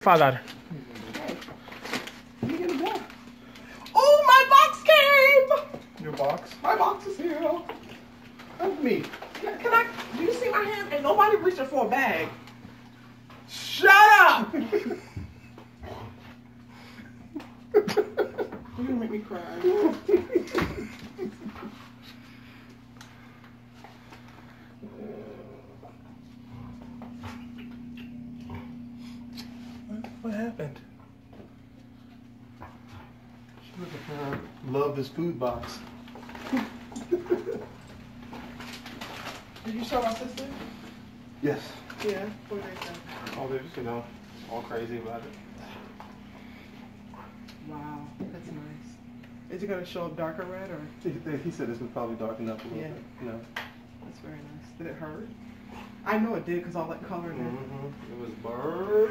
$5. Let me get a box. Oh, my box came! Your box? My box is here. Help me. Can I? Do you see my hand? Ain't nobody reaching for a bag. Shut up! You're gonna make me cry. What happened? She was looking for love this food box. Did you show my sister? Yes. Yeah. What did they say? Oh, they're just, all crazy about it. Wow, that's nice. Is it gonna show up darker red or? He said this would probably darken up a little bit. No. That's very nice. Did it hurt? I know it did because all that color in it. It was burned.